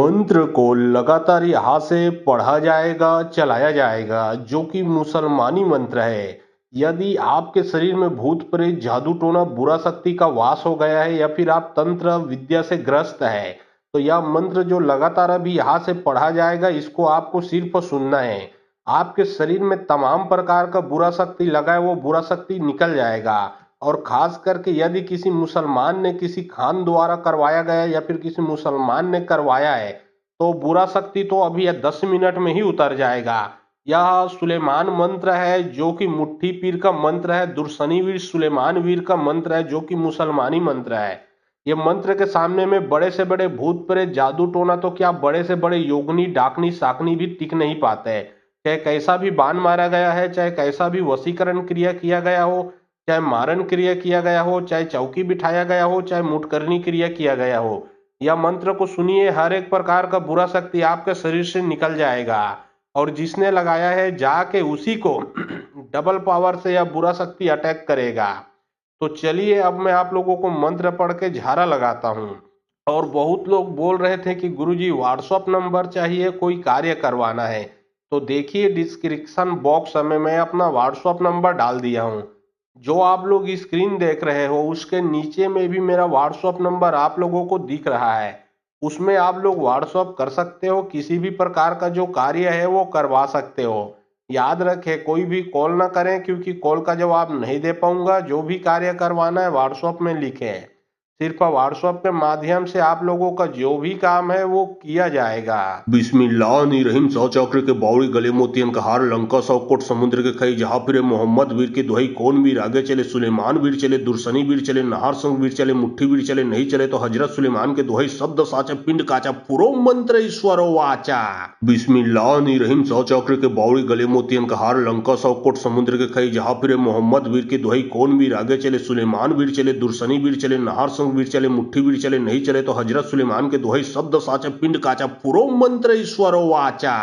मंत्र को लगातार यहाँ से पढ़ा जाएगा, चलाया जाएगा, जो कि मुसलमानी मंत्र है। यदि आपके शरीर में भूत प्रेत, जादू टोना, बुरा शक्ति का वास हो गया है या फिर आप तंत्र विद्या से ग्रस्त है, तो यह मंत्र जो लगातार अभी यहाँ से पढ़ा जाएगा, इसको आपको सिर्फ सुनना है। आपके शरीर में तमाम प्रकार का बुरा शक्ति लगा है, वो बुरा शक्ति निकल जाएगा। और खास करके यदि किसी मुसलमान ने किसी खान द्वारा करवाया गया या फिर किसी मुसलमान ने करवाया है, तो बुरा शक्ति तो अभी 10 मिनट में ही उतर जाएगा। यह सुलेमान मंत्र है, जो कि मुट्ठी पीर का मंत्र है। दुर्सनी वीर सुलेमान वीर का मंत्र है, जो कि मुसलमानी मंत्र है। ये मंत्र के सामने में बड़े से बड़े भूत प्रेत, जादू टोना तो क्या, बड़े से बड़े योगनी, डाकनी, साकनी भी टिक नहीं पाते। चाहे कैसा भी बाण मारा गया है, चाहे कैसा भी वशीकरण क्रिया किया गया हो, चाहे मारन क्रिया किया गया हो, चाहे चौकी बिठाया गया हो, चाहे मुटकरनी क्रिया किया गया हो, यह मंत्र को सुनिए, हर एक प्रकार का बुरा शक्ति आपके शरीर से निकल जाएगा। और जिसने लगाया है जाके उसी को डबल पावर से यह बुरा शक्ति अटैक करेगा। तो चलिए अब मैं आप लोगों को मंत्र पढ़ के झाड़ा लगाता हूँ। और बहुत लोग बोल रहे थे कि गुरुजी व्हाट्सएप नंबर चाहिए, कोई कार्य करवाना है। तो देखिए डिस्क्रिप्शन बॉक्स में मैं अपना व्हाट्सएप नंबर डाल दिया हूँ। जो आप लोग स्क्रीन देख रहे हो उसके नीचे में भी मेरा व्हाट्सएप नंबर आप लोगों को दिख रहा है। उसमें आप लोग व्हाट्सएप कर सकते हो, किसी भी प्रकार का जो कार्य है वो करवा सकते हो। याद रखें, कोई भी कॉल ना करें, क्योंकि कॉल का जवाब नहीं दे पाऊंगा। जो भी कार्य करवाना है व्हाट्सएप में लिखें। सिर्फ व्हाट्सएप के माध्यम से आप लोगों का जो भी काम है वो किया जाएगा। बिस्मिल्लाहिर्रहमानिर्रहीम। सौ चक्र के बावड़ी, गले मोतियन का हार, लंका 100 कोट समुद्र के खई, जहां फिरे मोहम्मद वीर की दुहाई, कौन वीर आगे चले, सुलेमान वीर चले, दुर्सनी वीर चले, नहार संग वीर चले, मुट्ठी वीर चले, नहीं चले तो हजरत सुलेमान के दुहाई, शब्द साचा पिंड काचा, पुरो मंत्र ईश्वरो वाचा। बिस्मिल्लाहिर्रहमानिर्रहीम। सौ चक्र के बावड़ी, गले मोतियन का हार, लंका 100 कोट समुद्र के खई, जहां फिरे मोहम्मद वीर की दुहाई, कौन वीर आगे चले, सुलेमान वीर चले, दुर्सनी वीर चले, नहार संग वीर चले, मुट्ठी वीर चले, नहीं चले तो हजरत सुलेमान के दुहाई, शब्द साचा पिंड काचा, पुरो मंत्र ईश्वरो वाचा।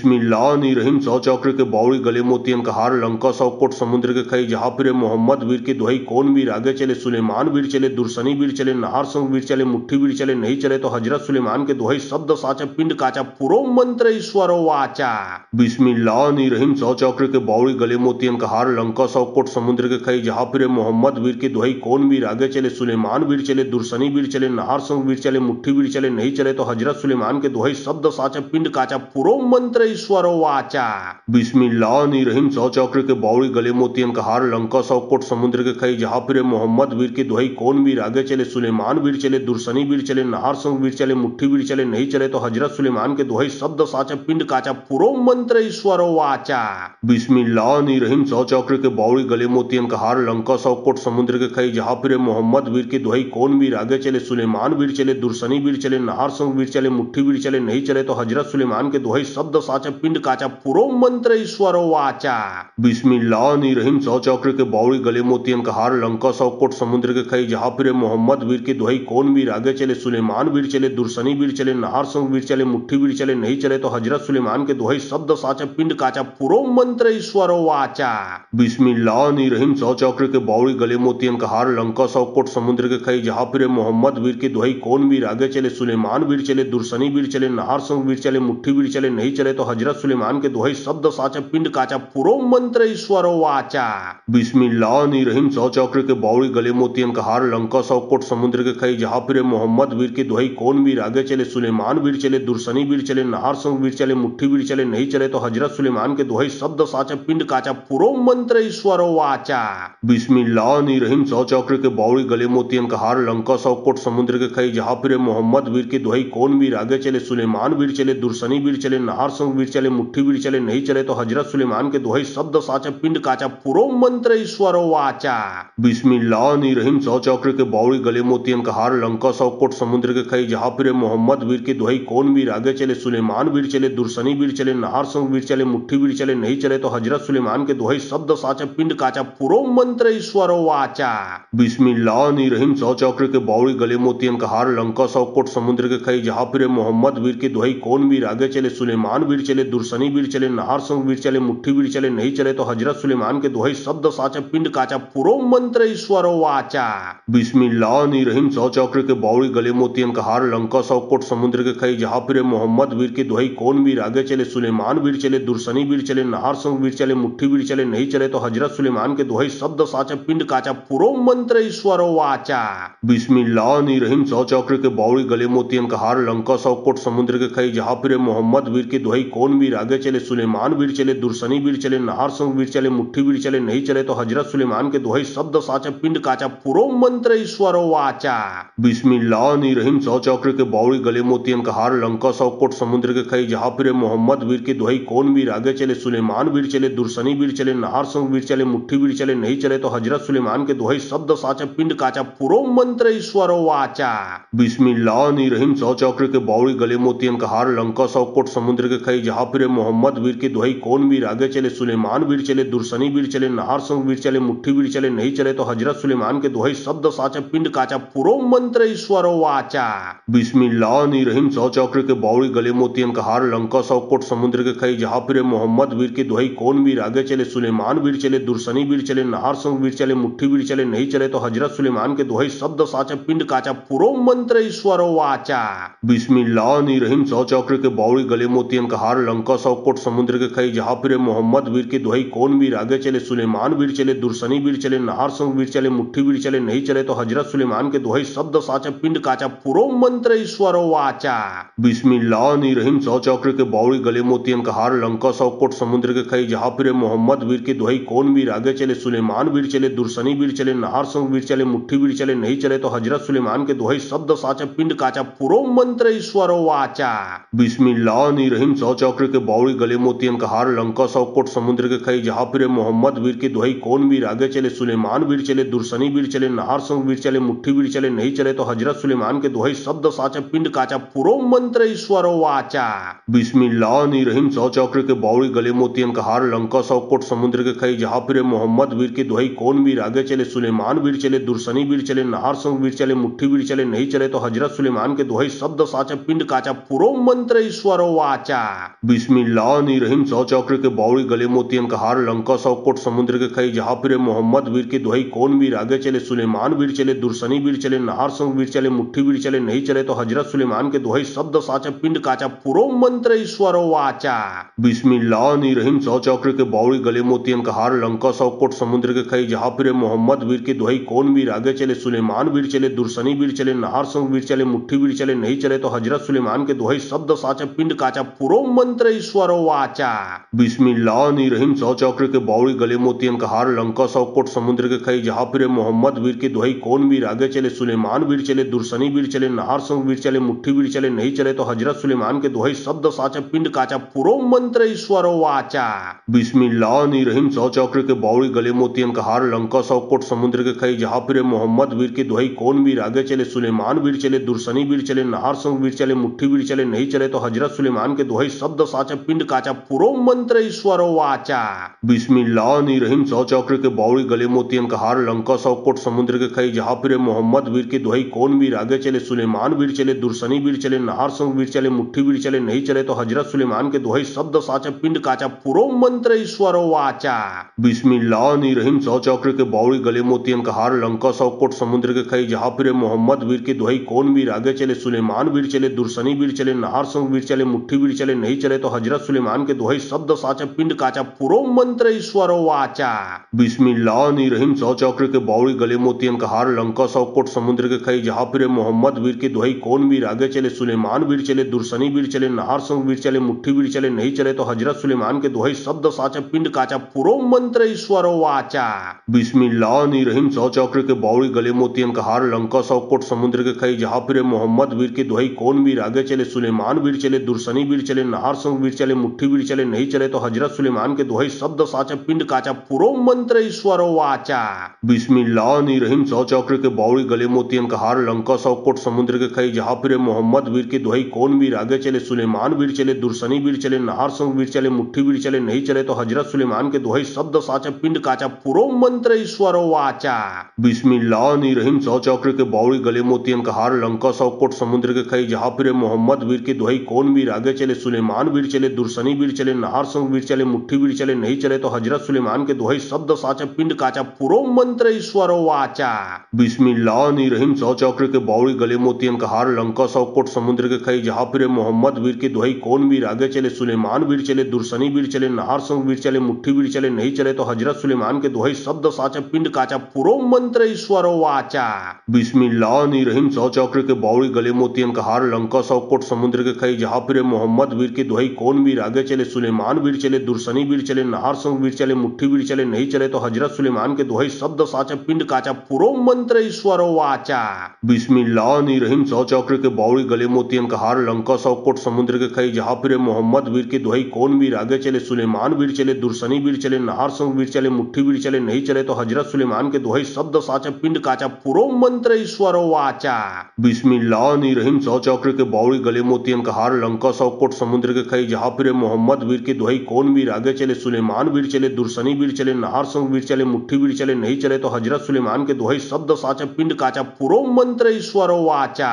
बिस्मिल्लाहिर्रहमानिर्रहीम। सौ चक्र के बावड़ी, गले मोतियन का हार, लंका 100 कोट समुद्र के खई, जहां फिरे मोहम्मद वीर की दुहाई, कौन वीर आगे चले, सुलेमान वीर चले, दुर्सनी वीर चले, नहार संग वीर चले, मुट्ठी वीर चले, नहीं चले तो हजरत सुलेमान के दुहाई, शब्द साचा पिंड काचा, पुरो मंत्र ईश्वरो वाचा। बिस्मिल्लाहिर्रहमानिर्रहीम। सौ चक्र के बावड़ी, गले मोतियन का हार, लंका 100 कोट समुद्र के खई, जहां फिरे मोहम्मद वीर की दुहाई, कौन वीर आगे चले, सुलेमान वीर चले, दुर्सनी वीर चले, नहार संग वीर चले, मुट्ठी वीर चले, नहीं चले तो हजरत सुलेमान के दुहाई, शब्द साचा पिंड काचा, पुरो मंत्र ईश्वरो वाचा। बिस्मिल्लाहिर्रहमानिर्रहीम। सौ चक्र के बावड़ी, गले मोतियन का हार, लंका 100 कोट समुद्र के खई, जहां फिरे मोहम्मद वीर की दुहाई, कौन वीर आगे चले, सुलेमान वीर चले, दुर्सनी वीर चले, नहार संग वीर चले, मुट्ठी वीर चले, नहीं चले तो हजरत सुलेमान के दुहाई, शब्द साचा पिंड काचा, पुरो मंत्र ईश्वरो वाचा। बिस्मिल्लाहिर्रहमानिर्रहीम। सौ चक्र के बावड़ी, गले मोतियन का हार, लंका 100 कोट समुद्र के खई, जहां फिरे मोहम्मद वीर की दुहाई, कौन वीर आगे चले, सुलेमान वीर चले, दुर्सनी वीर चले, नहार संग वीर चले, मुट्ठी वीर चले, नहीं चले तो हजरत सुलेमान के दुहाई, शब्द साचा पिंड काचा, पुरो मंत्र ईश्वरो वाचा। बिस्मिल्लाहिर्रहमानिर्रहीम। सौ चक्र के बावड़ी, गले मोतियन का हार, लंका 100 कोट समुद्र के खई, जहां फिरे मोहम्मद वीर की दुहाई, कौन वीर आगे चले, सुलेमान वीर चले, दुर्सनी वीर चले, नहार संग वीर चले, मुट्ठी वीर चले, नहीं चले तो हजरत सुलेमान के दुहाई, शब्द साचा पिंड काचा, पुरो मंत्र ईश्वरो वाचा। बिस्मिल्लाहिर्रहमानिर्रहीम। सौ चक्र के बावड़ी, गले मोतियन का हार, लंका 100 कोट समुद्र के खई, जहां फिरे मोहम्मद वीर की दुहाई, कौन वीर आगे चले, सुलेमान वीर चले, दुर्सनी वीर चले, नहार संग वीर चले, मुट्ठी वीर चले, नहीं चले तो हजरत सुलेमान के दुहाई, शब्द साचा पिंड काचा, पुरो मंत्र ईश्वरो वाचा। बिस्मिल्लाहिर्रहमानिर्रहीम। सौ चक्र के बावड़ी, गले मोतियन का हार, लंका 100 कोट समुद्र के खई, जहां फिरे मोहम्मद वीर की दुहाई, कौन वीर आगे चले, सुलेमान वीर चले, दुर्सनी वीर चले, नहार संग वीर चले, मुट्ठी वीर चले, नहीं चले तो हजरत सुलेमान के दुहाई, शब्द साचा पिंड काचा, पुरो मंत्र ईश्वरो वाचा। बिस्मिल्लाहिर्रहमानिर्रहीम। सौ चक्र के बावड़ी, गले मोतियन का हार, लंका 100 कोट समुद्र के खई, जहां फिरे मोहम्मद वीर की दुहाई, कौन वीर आगे चले, सुलेमान वीर चले, दुर्सनी वीर चले, नहार संग वीर चले, मुट्ठी वीर चले, नहीं चले तो हजरत सुलेमान के दुहाई, शब्द साचा पिंड काचा, पुरो मंत्र ईश्वरो वाचा। बिस्मिल्लाहिर्रहमानिर्रहीम। सौ चक्र के बावड़ी, गले मोतियन का हार, लंका 100 कोट समुद्र के खई, जहां फिरे मोहम्मद वीर की दुहाई, कौन वीर आगे चले, सुलेमान वीर चले, दुर्सनी वीर चले, नहार संग वीर चले, मुट्ठी वीर चले, नहीं चले तो हजरत सुलेमान के दुहाई, शब्द साचा पिंड काचा, पुरो मंत्र ईश्वरो वाचा। बिस्मिल्लाहिर्रहमानिर्रहीम। सौ चक्र के बावड़ी गले मोतियन का हार लंका 100 कोट समुद्र के खई जहाँ फिरे मोहम्मद वीर की दुहाई कौन वीर आगे चले सुलेमान वीर चले दुर्सनी वीर चले नहार संग वीर चले मुट्ठी वीर चले नहीं चले तो हजरत सुलेमान के दुहाई शब्द साचा पिंड काचा पुरो मंत्र ईश्वर वाचा बिस्मिल्लाहिर्रहमानिर्रहीम 100 चक्र के बावड़ी गले मोतियन का हार लंका 100 कोट समुद्र के खई जहाँ फिरे मोहम्मद वीर की दुहाई कौन वीर आगे चले सुलेमान वीर चले दुर्सनी वीर चले नहार संग वीर चले मुट्ठी वीर चले नहीं चले तो हजरत सुलेमान के दुहाई शब्द साचा पिंड काचा पुरो मंत्र ईश्वर वाचा बिस्मिल्लाहिर्रहमानिर्रहीम 100 चक्र के बावड़ी गले मोतियन का हार लंका 100 कोट समुद्र के खई जहाँ फिरे मोहम्मद वीर की दुहाई कौन वीर आगे चले सुलेमान वीर चले दुर्सनी वीर चले नहार संग वीर चले मुट्ठी वीर चले नहीं चले तो हजरत सुलेमान के दुहाई शब्द साचा पिंड काचा पुरो मंत्र ईश्वर वाचा बिस्मिल्लाहिर्रहमानिर्रहीम 100 चक्र के बावड़ी गले मोतियन का हार लंका 100 कोट समुद्र के खई जहाँ फिरे मोहम्मद वीर की दुहाई कौन वीर आगे चले सुलेमान वीर चले दुर्सनी वीर चले नहार संग वीर चले मुट्ठी वीर चले नहीं चले तो हजरत सुलेमान के दुहाई शब्द साचा पिंड काचा पुरो मंत्र ईश्वर वाचा बिस्मिल्लाहिर्रहमानिर्रहीम 100 चक्र के बावड़ी गले मोतियन का हार लंका 100 कोट समुद्र के खई जहाँ फिरे मोहम्मद वीर की दुहाई कौन वीर आगे चले सुलेमान वीर चले दुर्सनी वीर चले नहार संग वीर चले मुट्ठी वीर चले नहीं चले तो हजरत सुलेमान के दुहाई शब्द साचा पिंड काचा पुरो मंत्र ईश्वर वाचा बिस्मिल्लाहिर्रहमानिर्रहीम 100 चक्र के बावड़ी गले मोतियन का हार लंका 100 कोट समुद्र के खई जहाँ फिरे मोहम्मद वीर की दुहाई कौन वीर आगे चले सुलेमान वीर चले दुर्सनी वीर चले नहार संग वीर चले मुट्ठी वीर चले नहीं चले तो हजरत सुलेमान के दुहाई शब्द साचा पिंड काचा पुरो मंत्र ईश्वर वाचा बिस्मिल्लाहिर्रहमानिर्रहीम 100 चक्र के बावड़ी गले मोतियन का हार लंका 100 कोट समुद्र के खई जहाँ फिरे मोहम्मद वीर की दुहाई कौन वीर आगे चले सुलेमान वीर चले दुर्सनी वीर चले नहार संग वीर चले मुट्ठी वीर चले नहीं चले तो हजरत सुलेमान के दुहाई शब्द साचा पिंड काचा पुरो मंत्र ईश्वर वाचा बिस्मिल्लाहिर्रहमानिर्रहीम 100 चक्र के बावड़ी गले मोतियन का हार लंका 100 कोट समुद्र के खई जहाँ फिरे मोहम्मद वीर की दुहाई कौन वीर आगे चले सुलेमान वीर चले दुर्सनी वीर चले नहार संग वीर चले मुट्ठी वीर चले नहीं चले तो हजरत सुलेमान के दुहाई शब्द साचा पिंड काचा पुरो मंत्र ईश्वर वाचा बिस्मिल्लाहिर्रहमानिर्रहीम 100 चक्र के बावड़ी गले मोतियन का हार लंका 100 कोट समुद्र के खई जहाँ फिरे मोहम्मद वीर की दुहाई कौन वीर आगे चले सुलेमान वीर चले दुर्सनी वीर चले नहार संग वीर चले मुट्ठी वीर चले नहीं चले तो हजरत सुलेमान के दुहाई शब्द साचा पिंड काचा पुरो मंत्र ईश्वर वाचा बिस्मिल्लाहिर्रहमानिर्रहीम 100 चक्र के बावड़ी गले मोतियन का हार लंका 100 कोट समुद्र के खई जहाँ फिरे मोहम्मद वीर की दुहाई कौन वीर आगे चले सुलेमान वीर चले दुर्सनी वीर चले नहार संग वीर चले मुट्ठी वीर चले नहीं चले तो हजरत सुलेमान के दुहाई शब्द साचा पिंड काचा पुरो मंत्र ईश्वर वाचा बिस्मिल्लाहिर्रहमानिर्रहीम 100 चक्र के बावड़ी गले मोतियन का हार लंका 100 कोट समुद्र के खई जहाँ फिरे मोहम्मद वीर की दुहाई कौन वीर आगे चले सुलेमान वीर चले दुर्सनी वीर चले नहार संग वीर चले मुट्ठी वीर चले नहीं चले तो हजरत सुलेमान के दुहाई शब्द साचा पिंड काचा पुरो मंत्र ईश्वर वाचा बिस्मिल्लाहिर्रहमानिर्रहीम 100 चक्र के बावड़ी गले मोतियन का हार लंका 100 कोट समुद्र के खई जहाँ फिरे मोहम्मद वीर की दुहाई कौन वीर आगे चले सुलेमान वीर चले दुर्सनी वीर चले नहार संग वीर चले मुट्ठी वीर चले नहीं चले तो हजरत सुलेमान के दुहाई शब्द साचा पिंड काचा पुरो मंत्र ईश्वर वाचा बिस्मिल्लाहिर्रहमानिर्रहीम 100 चक्र के बावड़ी गले मोतियन का हार लंका 100 कोट समुद्र के खई जहाँ फिरे मोहम्मद वीर की दुहाई कौन वीर आगे चले सुलेमान वीर चले दुर्सनी वीर चले नहार संग वीर चले मुट्ठी वीर चले नहीं चले तो हजरत सुलेमान के दुहाई शब्द साचा पिंड काचा पुरो मंत्र ईश्वर वाचा बिस्मिल्लाहिर्रहमानिर्रहीम 100 चक्र के बावड़ी गले मोतियन का हार लंका 100 कोट समुद्र के खई जहाँ फिरे मोहम्मद वीर की दुहाई कौन वीर आगे चले सुलेमान वीर चले दुर्सनी वीर चले नहार संग वीर चले मुट्ठी वीर चले नहीं चले तो हजरत सुलेमान के दुहाई शब्द साचा पिंड काचा पुरो मंत्र ईश्वर वाचा बिस्मिल्लाहिर्रहमानिर्रहीम 100 चक्र के बावड़ी गले मोतियन का हार लंका 100 कोट समुद्र के खई जहाँ फिरे मोहम्मद वीर की दुहाई कौन वीर आगे चले सुलेमान वीर चले दुर्सनी वीर चले नहार संग वीर चले मुट्ठी वीर चले नहीं चले तो हजरत सुलेमान के दुहाई शब्द साचा पिंड काचा पुरो मंत्र ईश्वर वाचा बिस्मिल्लाहिर्रहमानिर्रहीम 100 चक्र के बावड़ी गले मोतियन का हार लंका 100 कोट समुद्र के खई जहाँ फिरे मोहम्मद वीर की दुहाई कौन वीर आगे चले सुलेमान वीर चले दुर्सनी वीर चले नहार संग वीर चले मुट्ठी वीर चले नहीं चले तो हजरत सुलेमान के दुहाई शब्द साचा पिंड काचा पुरो मंत्र ईश्वर वाचा बिस्मिल्लाहिर्रहमानिर्रहीम 100 चक्र के बावड़ी गले मोतियन का हार लंका 100 कोट समुद्र के खई जहाँ फिरे मोहम्मद वीर की दुहाई कौन वीर आगे चले सुलेमान वीर चले दुर्सनी वीर चले नहार संग वीर चले मुट्ठी वीर चले नहीं चले तो हजरत सुलेमान के दुहाई शब्द साचा पिंड काचा पुरो मंत्र ईश्वर वाचा बिस्मिल्लाहिर्रहमानिर्रहीम 100 चक्र के बावड़ी गले मोतियन का हार लंका 100 कोट समुद्र के खई जहाँ फिरे मोहम्मद वीर की दुहाई कौन वीर आगे चले सुलेमान वीर चले दुर्सनी वीर चले नहार संग वीर चले मुट्ठी वीर चले नहीं चले तो हजरत सुलेमान के दुहाई शब्द साचा पिंड काचा पुरो मंत्र ईश्वर वाचा बिस्मिल्लाहिर्रहमानिर्रहीम 100 चक्र के बावड़ी गले मोतियन का हार लंका 100 कोट समुद्र के खई जहाँ फिरे मोहम्मद वीर की दुहाई कौन वीर आगे चले सुलेमान वीर चले दुर्सनी वीर चले नहार संग वीर चले मुट्ठी वीर चले नहीं चले तो हजरत सुलेमान के दुहाई शब्द साचा पिंड काचा पुरो मंत्र ईश्वर वाचा बिस्मिल्लाहिर्रहमानिर्रहीम रहीम सौ चक्र के बावड़ी गले मोतियन का हार लंका सौ कोट समुद्र के खई जहाँ फिरे मोहम्मद वीर की दुहाई कौन वीर आगे चले सुलेमान वीर चले दुर्सनी वीर चले नहार संग वीर चले मुट्ठी वीर चले नहीं चले तो हजरत सुलेमान के दुहाई शब्द साचा पिंड काचा पुरो मंत्र ईश्वरो वाचा बिस्मिल्लाहिर्रहमानिर्रहीम सौ चक्र के बावड़ी गले मोतियन का हार लंका सौ कोट समुद्र के खई जहाँ फिरे मोहम्मद वीर की दुहाई कौन वीर आगे चले सुलेमान वीर चले दुर्सनी वीर चले नहार संग वीर चले मुट्ठी वीर चले नहीं चले तो हजरत सुलेमान के दुहाई शब्द साचा पिंड काचा पुरो मंत्र ईश्वरो वाचा बिस्मिल्लाहिर्रहमानिर्रहीम सौ चक्र के बावड़ी गले मोतियन का हार लंका सौ कोट समुद्र के खई जहाँ फिरे मोहम्मद वीर की दुहाई कौन वीर आगे चले सुलेमान वीर चले दुर्सनी वीर चले नहार संग वीर चले मुट्ठी वीर चले नहीं चले तो हजरत सुलेमान के दुहाई शब्द साचा पिंड काचा पुरो मंत्र ईश्वरो वाचा बिस्मिल्लाहिर्रहमानिर्रहीम सौ चक्र के बावड़ी गले मोतियन का हार लंका सौ कोट समुद्र के खई जहाँ फिरे मोहम्मद वीर की दुहाई कौन वीर आगे चले सुलेमान वीर चले दुर्सनी वीर चले नहार संग वीर चले मुट्ठी वीर चले नहीं चले तो हजरत सुलेमान के दुहाई शब्द साचा पिंड काचा पुरो मंत्र ईश्वरो वाचा बिस्मिल्लाहिर्रहमानिर्रहीम सौ चक्र के बावड़ी गले मोतियन का हार लंका सौ कोट समुद्र के खई जहाँ फिरे मोहम्मद वीर की दुहाई कौन वीर आगे चले सुलेमान वीर चले दुर्सनी वीर चले नहार संग वीर चले मुट्ठी वीर चले नहीं चले तो हजरत सुलेमान के दुहाई शब्द साचा पिंड काचा पुरो मंत्र ईश्वरो वाचा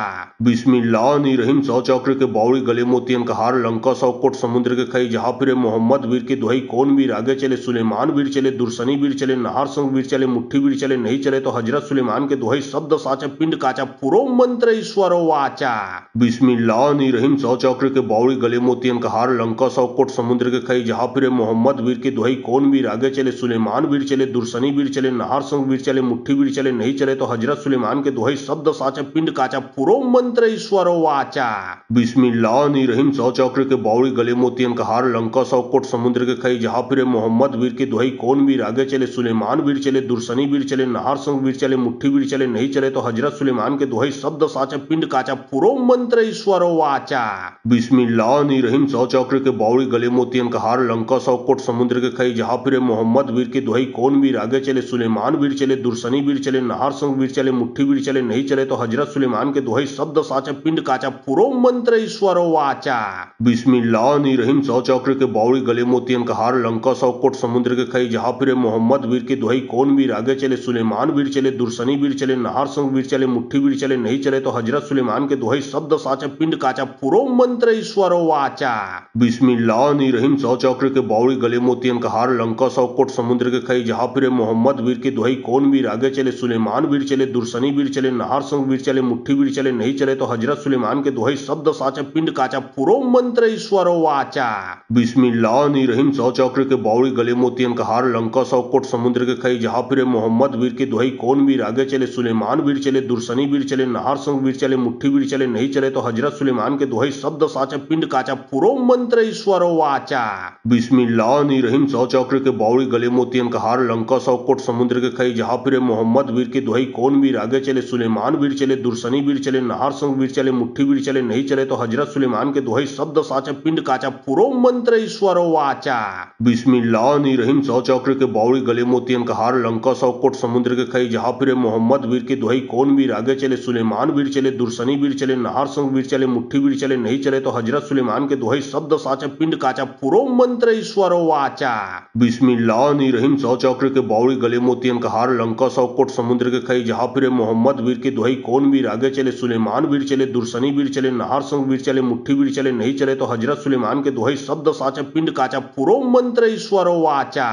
बिस्मिल्लाहिर्रहमानिर्रहीम सौ चक्र के बावड़ी गले मोतियन का हार लंका सौ कोट समुद्र के खई जहाँ फिरे मोहम्मद वीर की दुहाई कौन वीर आगे चले सुलेमान वीर चले दुर्सनी वीर चले नहार संग वीर चले मुट्ठी वीर चले नहीं चले तो हजरत सुलेमान के दुहाई शब्द साचा पिंड काचा पुरो मंत्र ईश्वरो वाचा बिस्मिल्लाहिर्रहमानिर्रहीम सौ चक्र के बावड़ी गले मोतियन का हार लंका सौ कोट समुद्र के खई जहाँ फिरे मोहम्मद वीर की दुहाई कौन वीर आगे चले सुलेमान वीर चले दुर्सनी वीर चले नहार संग वीर चले मुट्ठी वीर चले नहीं चले तो हजरत सुलेमान के दुहाई शब्द साचा पिंड काचा पुरो मंत्र ईश्वरो वाचा बिस्मिल्लाहिर्रहमानिर्रहीम सौ चक्र के बावड़ी गले मोतियन का हार लंका सौ कोट समुद्र के खई जहाँ फिरे मोहम्मद वीर की दुहाई कौन वीर आगे चले सुलेमान वीर चले दुर्सनी वीर चले नहार संग वीर चले मुट्ठी वीर चले नहीं चले तो हजरत सुलेमान के दुहाई शब्द साचा पिंड काचा पुरो मंत्र ईश्वरो वाचा बिस्मिल्लाहिर्रहमानिर्रहीम सौ चक्र के बावड़ी गले मोतियन का हार लंका सौ कोट समुद्र के खई जहाँ फिरे मोहम्मद वीर की दुहाई कौन वीर आगे चले सुलेमान वीर चले दुर्सनी वीर चले नहार संग वीर चले मुट्ठी वीर चले नहीं चले तो हजरत सुलेमान के दुहाई शब्द साचा पिंड काचा पुरो मंत्र ईश्वरो वाचा बिस्मिल्लाहिर्रहमानिर्रहीम सौ चक्र के बावड़ी गले मोतियन का हार लंका सौ कोट समुद्र के खई जहाँ फिरे मोहम्मद वीर की दुहाई कौन वीर आगे चले सुलेमान वीर चले दुर्सनी वीर चले नहार संग वीर चले मुट्ठी वीर चले नहीं चले तो हजरत सुलेमान के दुहाई शब्द साचा पिंड काचा पुरो मंत्र ईश्वरो वाचा बिस्मिल्लाहिर्रहमानिर्रहीम सौ चक्र के बावड़ी गले मोतियन का हार लंका सौ कोट समुद्र के खई जहाँ फिरे मोहम्मद वीर की दुहाई कौन वीर आगे चले सुलेमान वीर चले दुर्सनी वीर चले नहार संग वीर चले मुट्ठी वीर चले नहीं चले तो हजरत सुलेमान के दुहाई शब्द साचा पिंड काचा पुरो मंत्र ईश्वरो वाचा बिस्मिल्लाहिर्रहमानिर्रहीम सौ चक्र के बावड़ी गले मोतियन का हार लंका सौ कोट समुद्र के खई जहाँ फिरे मोहम्मद वीर की दुहाई कौन वीर आगे चले सुलेमान वीर चले दुर्सनी वीर चले नहार संग वीर चले मुट्ठी वीर चले नहीं चले तो हजरत सुलेमान के दुहाई शब्द साचा पिंड काचा पुरो मंत्र ईश्वरो वाचा बिस्मिल्लाहिर्रहमानिर्रहीम सौ चक्र के बावड़ी गले मोतियन का हार लंका सौ कोट समुद्र के खई जहाँ फिरे मोहम्मद वीर की दुहाई कौन वीर आगे चले सुलेमान वीर चले दुर्सनी वीर चले नहार संग वीर चले मुट्ठी वीर चले नहीं चले तो हजरत सुलेमान के दुहाई शब्द साचा पिंड काचा पुरो मंत्र ईश्वरो वाचा बिस्मिल्लाहिर्रहमानिर्रहीम सौ चक्र के बावड़ी गले मोतियन का हार लंका सौ कोट समुद्र के खई जहाँ फिरे मोहम्मद वीर की दुहाई कौन वीर आगे चले सुलेमान वीर चले दुर्सनी वीर चले नहार संग वीर चले मुट्ठी वीर चले नहीं चले तो हजरत सुलेमान के दुहाई शब्द साचा पिंड काचा पुरो मंत्र ईश्वरो वाचा बिस्मिल्लाहिर्रहमानिर्रहीम सौ चक्र के बावड़ी गले मोतियन का हार लंका सौ कोट समुद्र के खई जहाँ फिरे मोहम्मद वीर की दुहाई कौन वीर आगे चले सुलेमान वीर चले दुर्सनी वीर चले नहार संग वीर चले मुट्ठी वीर चले नहीं चले तो हजरत सुलेमान के दुहाई शब्द साचा पिंड काचा पुरो मंत्र ईश्वरो वाचा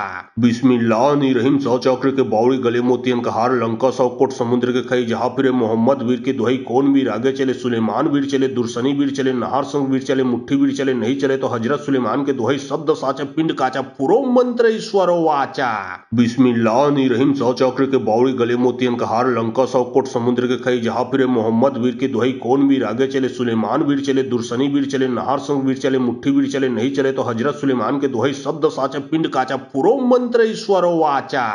बिस्मिल्लाहिर्रहमानिर्रहीम सौ चक्र के बावड़ी गले मोतियन का हार लंका सौ कोट समुद्र के खई जहाँ फिरे मोहम्मद वीर की दुहाई कौन वीर आगे चले सुलेमान वीर चले दुर्सनी वीर चले नहार संग वीर चले मुट्ठी वीर चले नहीं चले तो हजरत सुलेमान के दुहाई शब्द साचा पिंड काचा पुरो मंत्र ईश्वरो वाचा बिस्मिल्लाहिर्रहमानिर्रहीम सौ चक्र के बावड़ी गले मोतियन का हार लंका सौ कोट समुद्र के खई जहाँ फिरे मोहम्मद वीर की दुहाई कौन वीर आगे चले सुलेमान वीर चले दुर्सनी वीर चले नहार संग वीर चले मुट्ठी वीर चले नहीं चले तो हजरत सुलेमान के दुहाई शब्द साचा पिंड काचा पुरो मंत्र ईश्वरो वाचा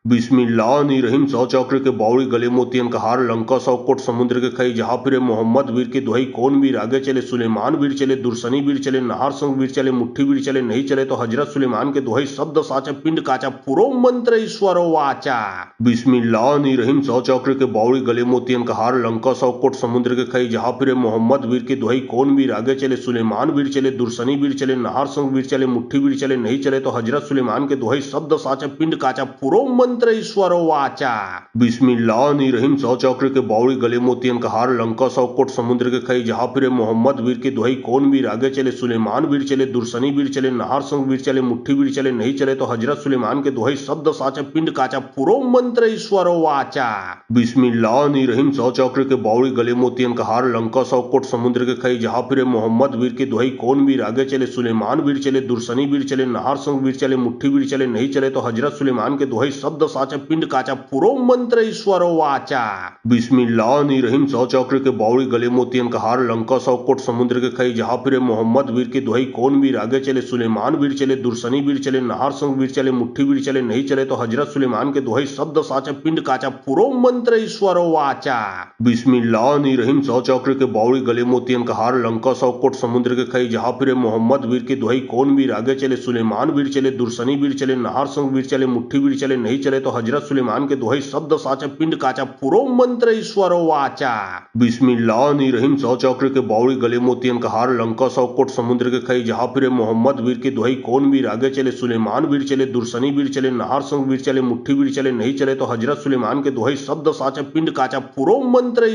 बिस्मिल्लाहिर्रहमानिर्रहीम सौ चक्र के बावड़ी गले मोतियन का हार लंका सौ कोट समुद्र के खई जहाँ फिरे मोहम्मद वीर की दुहाई कौन वीर आगे चले सुलेमान वीर चले दुर्सनी वीर चले नहार संग वीर चले मुट्ठी वीर चले नहीं चले तो हजरत सुलेमान के दुहाई शब्द साचा पिंड काचा पुरो मंत्र ईश्वरो वाचा बिस्मिल्लाहिर्रहमानिर्रहीम सौ चक्र के बावड़ी गले मोतियन का हार लंका सौ कोट समुद्र के खई जहाँ फिरे मोहम्मद वीर की दुहाई कौन वीर आगे चले सुलेमान वीर चले दुर्सनी वीर चले नहार संग वीर चले मुट्ठी वीर चले नहीं चले तो हजरत सुलेमान के दुहाई शब्द साचा पिंड काचा पुरो मंत्र वाचा बिस्मिल्लाहिर्रहमानिर्रहीम। सौ चक्र के बावड़ी गले मोतियन का हार लंका 100 कोट समुद्र के खई जहां फिरे मोहम्मद वीर की दुहाई कौन वीर आगे चले सुलेमान वीर चले दुर्सनी वीर चले नहार संग वीर चले मुट्ठी वीर चले नहीं चले तो हजरत सुलेमान के दुहाई शब्द साचा पिंड काचा पुरो मंत्र वाचा बिस्मिल्लाहिर्रहमानिर्रहीम। सौ चक्र के बावड़ी गले मोतियन का हार लंका 100 कोट समुद्र के खई जहां फिरे मोहम्मद वीर की दुहाई कौन वीर आगे चले सुलेमान वीर चले दुर्सनी वीर चले नहार संग वीर चले मुट्ठी वीर चले नहीं चले तो हजरत सुलेमान के दुहाई शब्द साचा पिंड काचा पुरो मंत्र वाचा बिस्मिल्लाहिर्रहमानिर्रहीम। सौ चक्र के बावड़ी गले मोतियन का हार लंका 100 कोट समुद्र के खई जहां फिरे मोहम्मद वीर की दुहाई कौन वीर आगे चले सुलेमान वीर चले दुर्सनी वीर चले नहार संग वीर चले मुट्ठी वीर चले नहीं चले तो हजरत सुलेमान के दुहाई शब्द साचा पिंड काचा पुरो मंत्र वाचा बिस्मिल्लाहिर्रहमानिर्रहीम। सौ चक्र के बावड़ी गले मोतियन का हार लंका 100 कोट समुद्र के खई जहां फिरे मोहम्मद वीर की दुहाई कौन वीर आगे चले सुलेमान वीर चले दुर्सनी वीर चले नहार संग वीर चले मुट्ठी वीर चले नहीं चले तो हजरत सुलेमान के दुहाई शब्द साचा पिंड काचा पुरो मंत्र वाचा बिस्मिल्लाहिर्रहमानिर्रहीम। सौ चक्र के बावड़ी गले मोतियन का हार लंका 100 कोट समुद्र के खई जहां फिरे मोहम्मद वीर की दुहाई कौन वीर आगे चले सुलेमान वीर चले दुर्सनी वीर चले नहार संग वीर चले मुट्ठी वीर चले नहीं चले तो हजरत सुलेमान के दुहाई शब्द साचा पिंड काचा पुरो मंत्र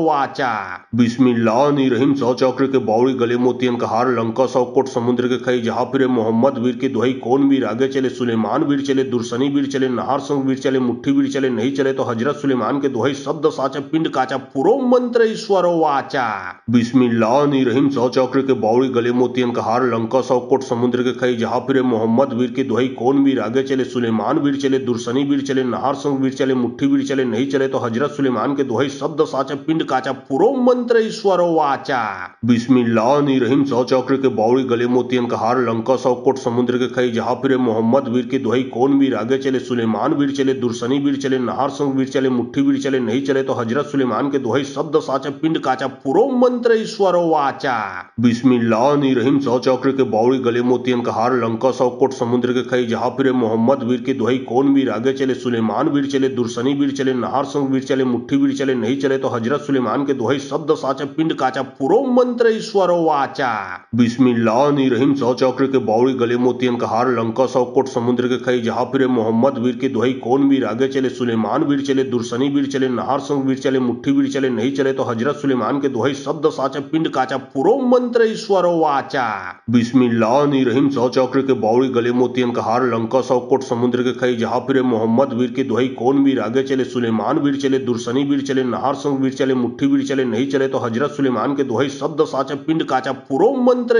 वाचा बिस्मिल्लाहिर्रहमानिर्रहीम। सौ चक्र के बावड़ी गले मोतियन का हार लंका 100 कोट समुद्र के खई जहां फिरे मोहम्मद वीर की दुहाई कौन वीर आगे चले सुलेमान वीर चले दुर्सनी वीर चले नहार संग वीर चले मुट्ठी वीर चले नहीं चले तो हजरत सुलेमान के दुहाई शब्द साचा पिंड काचा पुरो मंत्र वाचा बिस्मिल्लाहिर्रहमानिर्रहीम। सौ चक्र के बावड़ी गले मोतियन का हार लंका 100 कोट समुद्र के खई जहां फिरे मोहम्मद वीर की दुहाई कौन वीर आगे चले सुलेमान वीर चले दुर्सनी वीर चले नहार संग वीर चले मुट्ठी वीर चले नहीं चले तो हजरत सुलेमान के दुहाई शब्द साचा पिंड काचा पुरो मंत्र वाचा बिस्मिल्लाहिर्रहमानिर्रहीम। सौ चक्र के बावड़ी गले मोतियन का हार लंका 100 कोट समुद्र के खई जहां फिरे मोहम्मद वीर की दुहाई कौन वीर आगे चले सुलेमान वीर चले दुर्सनी वीर चले नहार संग वीर चले मुट्ठी वीर चले नहीं चले तो हजरत सुलेमान के दुहाई शब्द साचा पिंड काचा पुरो मंत्र वाचा बिस्मिल्लाहिर्रहमानिर्रहीम। सौ चक्र के बावड़ी गले मोतियन का हार लंका 100 कोट समुद्र के खई जहां फिरे मोहम्मद वीर की दुहाई कौन वीर आगे चले सुलेमान वीर चले दुर्सनी वीर चले नहार संग वीर चले मुट्ठी वीर चले नहीं चले तो हजरत सुलेमान के दुहाई शब्द साचा पिंड काचा पुरो मंत्र वाचा बिस्मिल्लाहिर्रहमानिर्रहीम। सौ चक्र के बावड़ी गले मोतियन का हार लंका 100 कोट समुद्र के खई जहां फिरे मोहम्मद वीर की दुहाई कौन वीर आगे चले सुलेमान वीर चले दुर्सनी वीर चले नहार संग वीर चले मुट्ठी वीर चले नहीं चले तो हजरत सुलेमान के दुहाई शब्द साचा पिंड काचा पुरो मंत्र वाचा बिस्मिल्लाहिर्रहमानिर्रहीम। सौ चक्र के बावड़ी गले मोतियन का हार लंका 100 कोट समुद्र के खई जहां फिरे मोहम्मद वीर की दुहाई कौन वीर आगे चले सुलेमान वीर चले दुर्सनी वीर चले नहार संग वीर चले मुट्ठी वीर चले नहीं चले तो हजरत सुलेमान के दुहाई शब्द साचा पिंड काचा पुरो मंत्र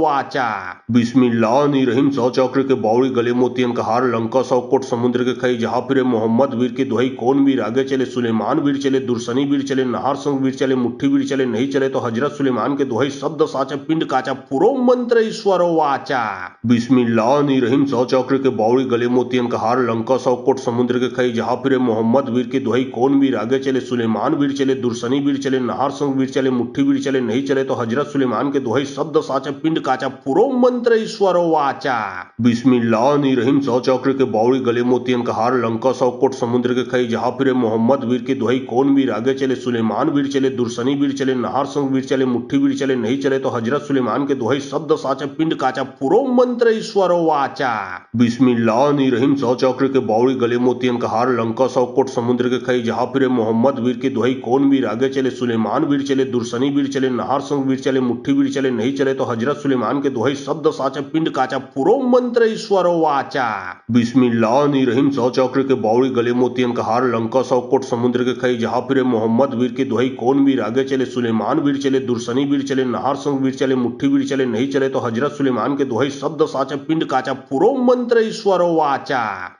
वाचा बिस्मिल्लाहिर्रहमानिर्रहीम। सौ चक्र के बावड़ी गले मोतियन का हार लंका 100 कोट समुद्र के खई जहां फिरे मोहम्मद वीर की दुहाई कौन वीर आगे चले सुलेमान वीर चले दुर्सनी वीर चले नहार संग वीर चले मुट्ठी वीर चले नहीं चले तो हजरत सुलेमान के दुहाई शब्द साचा पिंड काचा पुरो मंत्र वाचा बिस्मिल्लाहिर्रहमानिर्रहीम। सौ चक्र के बावड़ी गले मोतियन का हार लंका 100 कोट समुद्र के खई जहां फिरे मोहम्मद वीर की दुहाई कौन वीर आगे चले सुलेमान वीर चले दुर्सनी वीर चले नहार संग वीर चले मुट्ठी वीर चले नहीं चले तो हजरत सुलेमान के दुहाई शब्द साचा पिंड काचा पुरो मंत्र वाचा बिस्मिल्लाहिर्रहमानिर्रहीम। सौ चक्र के बावड़ी गले मोतियन का हार लंका 100 कोट समुद्र के खई जहां फिरे मोहम्मद वीर की दुहाई कौन वीर आगे चले सुलेमान वीर चले दुर्सनी वीर चले नहार संग वीर चले मुट्ठी वीर चले नहीं चले तो हजरत सुलेमान के दुहाई शब्द साचा पिंड काचा पुरो मंत्र वाचा बिस्मिल्लाहिर्रहमानिर्रहीम। सौ चक्र के बावड़ी गले मोतियन का हार लंका 100 कोट समुद्र के खई जहां फिरे मोहम्मद वीर की दुहाई कौन वीर आगे चले सुलेमान वीर चले दुर्सनी वीर चले नहार संग वीर चले मुट्ठी वीर चले नहीं चले तो हजरत सुलेमान के दुहाई शब्द साचा पिंड काचा पुरो मंत्र वाचा बिस्मिल्लाहिर्रहमानिर्रहीम। सौ चक्र के बावड़ी गले मोतियन का हार लंका 100 कोट समुद्र के खई जहां फिरे मोहम्मद वीर की दुहाई कौन वीर आगे चले सुलेमान वीर चले दुर्सनी वीर चले नहार संग वीर चले मुट्ठी वीर चले नहीं चले तो हजरत सुलेमान के दुहाई शब्द साचा पिंड काचा पुरो मंत्र वाचा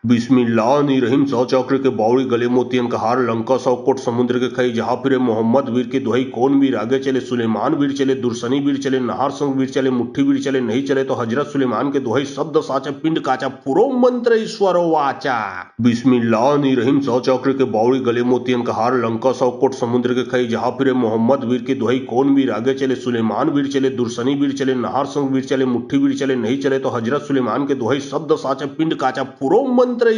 बिस्मिल्लाहिर्रहमानिर्रहीम। सौ चक्र के बावड़ी गले मोतियन का हार लंका 100 कोट समुद्र के खई जहां फिरे मोहम्मद वीर की दुहाई कौन वीर आगे चले सुलेमान वीर चले दुर्सनी वीर चले नहार संग वीर चले मुट्ठी वीर चले नहीं चले तो हजरत सुलेमान के दुहाई शब्द साचा पिंड काचा पुरो मंत्र वाचा बिस्मिल्लाहिर्रहमानिर्रहीम। सौ चक्र के बावड़ी गले मोतियन का हार लंका 100 कोट समुद्र के खई जहां फिरे मोहम्मद वीर की दुहाई कौन वीर आगे चले सुलेमान वीर चले दुर्सनी वीर चले नहार संग वीर चले मुट्ठी वीर चले नहीं चले तो हजरत सुलेमान के दुहाई शब्द साचा पिंड काचा पुरो मंत्र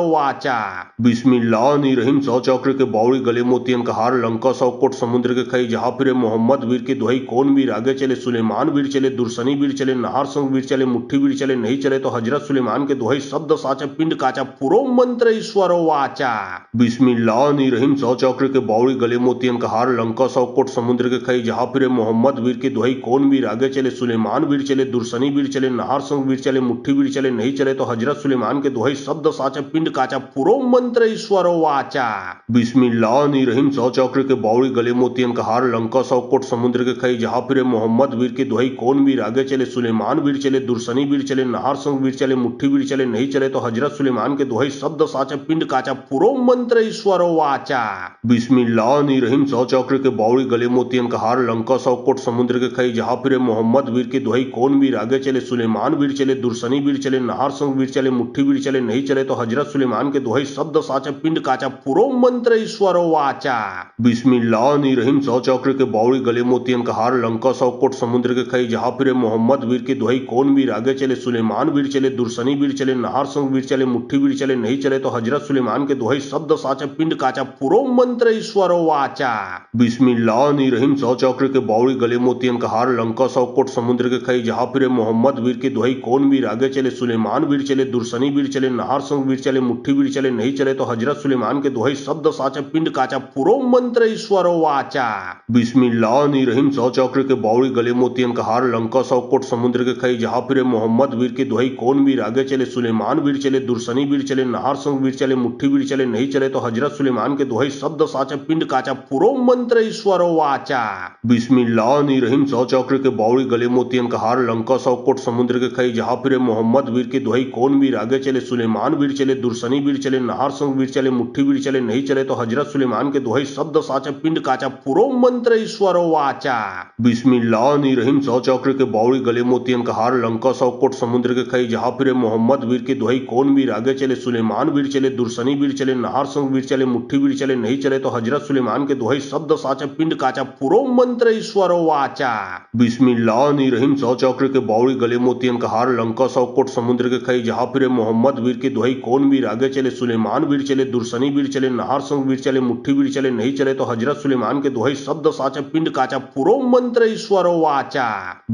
वाचा बिस्मिल्लाहिर्रहमानिर्रहीम। सौ चक्र के बावड़ी गले मोतियन का हार लंका 100 कोट समुद्र के खई जहां फिरे मोहम्मद वीर की दुहाई कौन वीर आगे चले सुलेमान वीर चले दुर्सनी वीर चले नहार संग वीर चले मुट्ठी वीर चले नहीं चले तो हजरत सुलेमान के दुहाई शब्द साचा पिंड काचा पुरो पुरों मंत्र ईश्वर वाचा बिस्मिल्लाहिर्रहमानिर्रहीम। 100 चक्र के बावड़ी गले मोतियन का हार लंका 100 कोट समुद्र के खई जहाँ फिरे मोहम्मद वीर की दुहाई कौन वीर आगे चले सुलेमान वीर चले दुर्सनी वीर चले नहार संग वीर चले मुट्ठी वीर चले नहीं चले तो हजरत सुलेमान के दुहाई शब्द साचा पिंड काचा पुरों मंत्र ईश्वर वाचा बिस्मिल्लाहिर्रहमानिर्रहीम। 100 चक्र के बावड़ी गले मोतियन का हार लंका 100 कोट समुद्र के खई जहाँ फिरे मोहम्मद वीर की दुहाई कौन वीर आगे चले सुलेमान वीर चले दुर्सनी वीर चले नहार संग वीर चले मुट्ठी वीर चले नहीं चले तो हजरत सुलेमान के दुहाई शब्द साचा पिंड काचा पुरों मंत्र ईश्वर वाचा बिस्मिल्लाहिर्रहमानिर्रहीम। 100 चक्र के बावड़ी गले मोतियन का हार लंका 100 कोट समुद्र के खई जहाँ फिरे मोहम्मद वीर की दुहाई कौन वीर आगे चले सुलेमान वीर चले दुर्सनी वीर चले नहार संग वीर चले मुट्ठी वीर चले नहीं चले तो हजरत सुलेमान के दुहाई शब्द साचा पिंड काचा पुरों मंत्र ईश्वर वाचा बिस्मिल्लाहिर्रहमानिर्रहीम। 100 चक्र के बावड़ी गले मोतियन का हार लंका 100 कोट समुद्र के खई जहाँ फिरे मोहम्मद वीर की दुहाई कौन वीर आगे चले सुलेमान वीर चले दुर्सनी वीर चले नहार संग वीर चले मुट्ठी वीर चले नहीं चले तो हजरत सुलेमान के दुहाई शब्द साचा पिंड काचा पुरों मंत्र ईश्वर वाचा बिस्मिल्लाहिर्रहमानिर्रहीम। 100 चक्र के बावड़ी गले मोतियन का हार लंका 100 कोट समुद्र के खई जहाँ फिरे मोहम्मद वीर की दुहाई कौन वीर आगे चले सुलेमान वीर चले दुर्सनी वीर चले नहार संग वीर चले मुट्ठी वीर चले नहीं चले तो हजरत सुलेमान के दुहाई शब्द साचा पिंड काचा पुरों मंत्र ईश्वर वाचा बिस्मिल्लाहिर्रहमानिर्रहीम। 100 चक्र के बावड़ी गले मोतियन का हार लंका 100 कोट समुद्र के खई जहाँ फिरे मोहम्मद वीर की दुहाई कौन वीर आगे चले सुलेमान वीर चले दुर्सनी वीर चले नहार संग वीर चले मुट्ठी वीर चले नहीं चले तो हजरत सुलेमान के दुहाई शब्द साचा पिंड काचा पुरों मंत्र ईश्वर वाचा बिस्मिल्लाहिर्रहमानिर्रहीम। 100 चक्र के बावड़ी गले मोतियन का हार लंका 100 कोट समुद्र के खई जहाँ फिरे मोहम्मद वीर की दुहाई कौन वीर आगे चले सुलेमान वीर चले दुर्सनी वीर चले नहार संग वीर चले मुट्ठी वीर चले नहीं चले तो हजरत सुलेमान के दुहाई शब्द साचा पिंड काचा पुरों मंत्र ईश्वर वाचा बिस्मिल्लाहिर्रहमानिर्रहीम। 100 चक्र के बावड़ी गले मोतियन का हार लंका 100 कोट समुद्र के खई जहाँ फिरे मोहम्मद वीर की दुहाई कौन वीर आगे चले सुलेमान वीर चले दुर्सनी वीर चले नहार संग वीर चले मुट्ठी वीर चले नहीं चले तो हजरत सुलेमान के दुहाई शब्द साचा पिंड काचा पुरों मंत्र ईश्वर वाचा बिस्मिल्लाहिर्रहमानिर्रहीम। 100 चक्र के बावड़ी गले मोतियन का हार लंका 100 कोट समुद्र के खई जहाँ फिरे मोहम्मद वीर की दुहाई कौन वीर आगे चले सुलेमान वीर चले दुर्सनी वीर चले नहार संग वीर चले मुट्ठी वीर चले नहीं चले तो हजरत सुलेमान के दुहाई शब्द साचा पिंड काचा पुरों मंत्र ईश्वर वाचा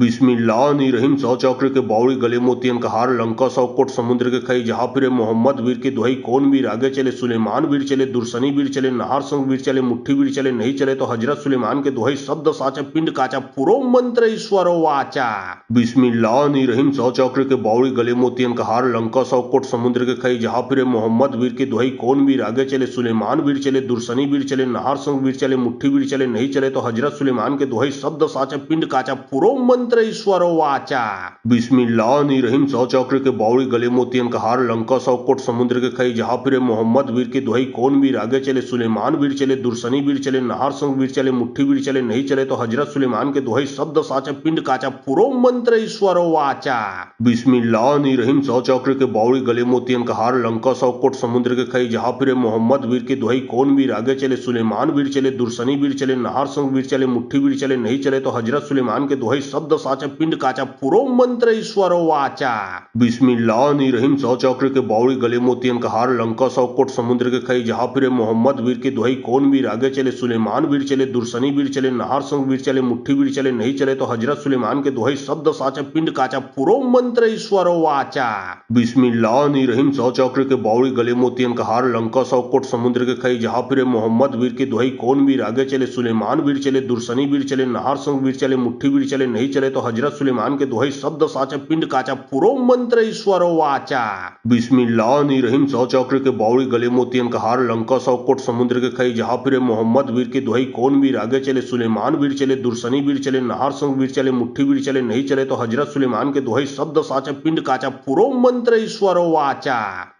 बिस्मिल्लाहिर्रहमानिर्रहीम। 100 चक्र के बावड़ी गले मोतियन का हार लंका 100 कोट समुद्र के खई जहाँ फिरे मोहम्मद वीर की दुहाई कौन वीर आगे चले सुलेमान वीर चले दुर्सनी वीर चले नहार संग वीर चले मुट्ठी वीर चले नहीं चले तो हजरत सुलेमान के दुहाई शब्द साचा पिंड काचा पुरों मंत्र ईश्वर वाचा बिस्मिल्लाहिर्रहमानिर्रहीम। 100 चक्र के बावड़ी गले मोतियन का हार लंका 100 कोट समुद्र के खई जहाँ फिरे मोहम्मद वीर की दुहाई कौन वीर आगे चले सुलेमान वीर चले दुर्सनी वीर चले नहार संग वीर चले मुट्ठी वीर चले नहीं चले तो हजरत सुलेमान के दुहाई शब्द साचा पिंड काचा पुरों मंत्र ईश्वर वाचा बिस्मिल्लाहिर्रहमानिर्रहीम। 100 चक्र के बावड़ी गले मोतियन का हार लंका 100 कोट समुद्र के खई जहाँ फिरे मोहम्मद वीर की दुहाई कौन वीर आगे चले सुलेमान वीर चले दुर्सनी वीर चले नहार संग वीर चले मुट्ठी वीर चले नहीं चले तो हजरत सुलेमान के दुहाई शब्द साचा पिंड काचा पुरों मंत्र ईश्वर वाचा बिस्मिल्लाहिर्रहमानिर्रहीम। 100 चक्र के बावड़ी गले मोतियन का हार लंका 100 कोट समुद्र के खई जहाँ फिरे मोहम्मद वीर की दुहाई कौन वीर आगे चले सुलेमान वीर चले दुर्सनी वीर चले नहार संग वीर चले मुट्ठी वीर चले नहीं चले तो हजरत सुलेमान के दुहाई शब्द साचा पिंड काचा पुरों मंत्र ईश्वर वाचा बिस्मिल्लाहिर्रहमानिर्रहीम। 100 चक्र के बावड़ी गले मोतियन का हार लंका 100 कोट समुद्र के खई जहाँ फिरे मोहम्मद वीर की दुहाई कौन वीर आगे चले सुलेमान वीर चले दुर्सनी वीर चले नहार संग वीर चले मुट्ठी वीर चले नहीं चले तो हजरत सुलेमान के दुहाई शब्द साचा पिंड काचा पुरों मंत्र ईश्वर वाचा बिस्मिल्लाहिर्रहमानिर्रहीम। 100 चक्र के बावड़ी गले मोतियन का हार लंका 100 कोट समुद्र के खई जहाँ फिरे मोहम्मद वीर की दुहाई कौन वीर आगे चले सुलेमान वीर चले दुर्सनी वीर चले नहार संग वीर चले मुट्ठी वीर चले नहीं चले तो हजरत सुलेमान के दुहाई शब्द साचा पिंड काचा पुरों मंत्र ईश्वर वाचा बिस्मिल्लाहिर्रहमानिर्रहीम। 100 चक्र के बावड़ी गले मोतियन का हार लंका 100 कोट समुद्र के खई जहाँ फिरे मोहम्मद वीर की दुहाई कौन वीर आगे चले सुलेमान वीर चले दुर्सनी वीर चले नहार संग वीर चले मुट्ठी वीर चले नहीं चले तो हजरत सुलेमान के दुहाई शब्द साचा पिंड काचा पुरों मंत्र ईश्वर वाचा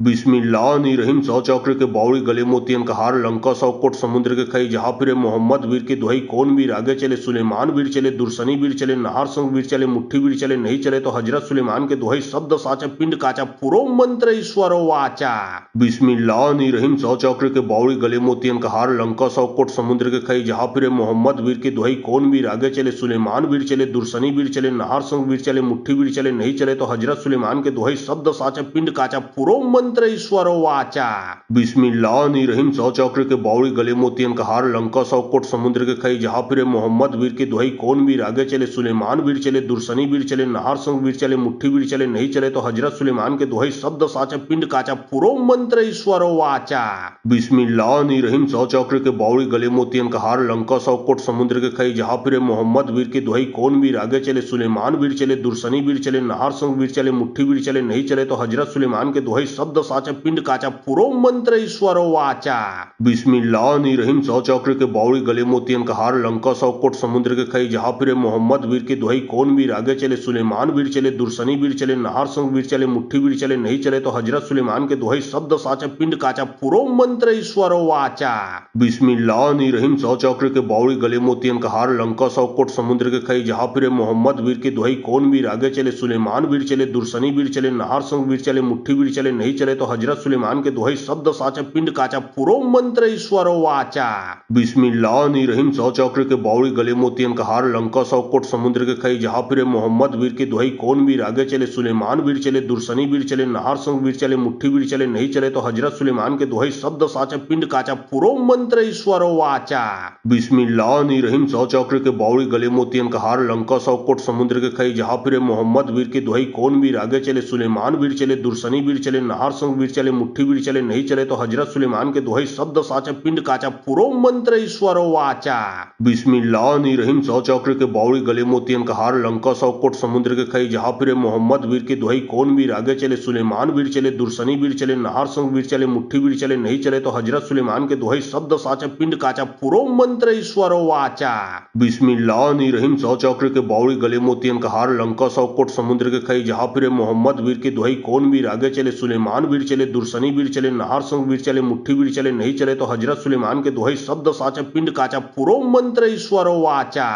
बिस्मिल्लाहिर्रहमानिर्रहीम। 100 चक्र के बावड़ी गले मोतियन का हार लंका 100 कोट समुद्र के खई जहाँ फिरे मोहम्मद वीर की दुहाई कौन वीर आगे चले सुलेमान वीर चले दुर्सनी वीर चले नहार संग वीर चले मुट्ठी वीर चले नहीं चले तो हजरत सुलेमान के दुहाई शब्द साचा पिंड काचा पुरों मंत्र ईश्वर वाचा बिस्मिल्लाहिर्रहमानिर्रहीम। 100 चक्र के बावड़ी गले मोतियन का हार लंका 100 कोट समुद्र के खई जहाँ फिरे मोहम्मद वीर की दुहाई कौन वीर आगे चले सुलेमान वीर चले दुर्सनी वीर चले नहार संग वीर चले मुट्ठी वीर चले नहीं चले तो हजरत सुलेमान के दुहाई शब्द साचा पिंड काचा पुरों मंत्र ईश्वर वाचा बिस्मिल्लाहिर्रहमानिर्रहीम। 100 चक्र के बावड़ी गले मोतियन का हार लंका 100 कोट समुद्र के खई जहाँ फिरे मोहम्मद वीर की दुहाई कौन वीर आगे चले सुलेमान वीर चले दुर्सनी वीर चले नहार संग वीर चले मुट्ठी वीर चले नहीं चले तो हजरत सुलेमान के दुहाई शब्द साचा पिंड काचा पुरो मंत्र ईश्वरो वाचा। बिस्मिल्लाहिर्रहमानिर्रहीम। 100 चक्र के बावड़ी गले मोतियन का हार लंका 100 कोट समुद्र के खई जहां फिरे मोहम्मद वीर की दुहाई कौन वीर आगे चले सुलेमान वीर चले दुर्सनी वीर चले नहार संग वीर चले मुट्ठी वीर चले नहीं चले तो हजरत सुलेमान के दुहाई शब्द साचा पिंड काचा पुरो मंत्र ईश्वरो वाचा। बिस्मिल्लाहिर्रहमानिर्रहीम। 100 चक्र के बावड़ी गले मोतियन का हार लंका 100 कोट समुद्र के खई जहां फिरे मोहम्मद वीर की दुहाई कौन वीर आगे चले सुलेमान वीर चले दुर्सनी वीर चले नहार संग वीर चले मुट्ठी वीर चले नहीं चले तो हजरत सुलेमान के दुहाई शब्द साचा पिंड काचा पुरो मंत्र ईश्वरो वाचा। बिस्मिल्लाहिर्रहमानिर्रहीम। 100 चक्र के बावड़ी गले मोतियन का हार लंका 100 कोट समुद्र के खई जहां फिरे मोहम्मद वीर की दुहाई कौन वीर आगे चले सुलेमान वीर चले दुर्सनी वीर चले नहार संग वीर चले मुट्ठी वीर चले नहीं चले तो हजरत सुलेमान के दुहाई शब्द साचा पिंड काचा पुरो मंत्र ईश्वरो वाचा। बिस्मिल्लाहिर्रहमानिर्रहीम। 100 चक्र के बावड़ी गले मोतियन का हार लंका 100 कोट समुद्र के खई जहां फिरे मोहम्मद वीर की दुहाई कौन वीर आगे चले सुलेमान वीर चले दुर्सनी वीर चले नहार संग वीर चले मुट्ठी वीर चले नहीं चले तो हजरत सुलेमान के दुहाई शब्द साचा पिंड काचा पुरो मंत्र ईश्वरो वाचा। बिस्मिल्लाहिर्रहमानिर्रहीम। 100 चक्र के बावड़ी गले मोतियन का हार लंका 100 कोट समुद्र के खई जहां फिरे मोहम्मद वीर की दुहाई कौन वीर आगे चले सुलेमान वीर चले दुर्सनी वीर चले नहार संग वीर चले मुट्ठी वीर चले नहीं चले तो हजरत सुलेमान के दुहाई शब्द साचा पिंड काचा पुरो मंत्र ईश्वरो वाचा। बिस्मिल्लाहिर्रहमानिर्रहीम। 100 चक्र के बावड़ी गले मोतियन का हार लंका 100 कोट समुद्र के खई जहां फिरे मोहम्मद वीर की दुहाई कौन वीर आगे चले सुलेमान वीर चले दुर्सनी वीर चले नहार संग वीर चले मुट्ठी वीर चले नहीं चले तो हजरत सुलेमान के दुहाई शब्द साचा पिंड काचा पुरो मंत्र ईश्वरो वाचा। बिस्मिल्लाहिर्रहमानिर्रहीम। 100 चक्र के बावड़ी गले मोतियन का हार लंका 100 कोट समुद्र के खई जहां फिरे मोहम्मद वीर की दुहाई कौन वीर आगे चले सुलेमान वीर चले दुर्सनी वीर चले नहार संग वीर चले मुट्ठी वीर चले नहीं चले तो हजरत सुलेमान के दुहाई शब्द साचा पिंड काचा पुरो मंत्र ईश्वरो वाचा।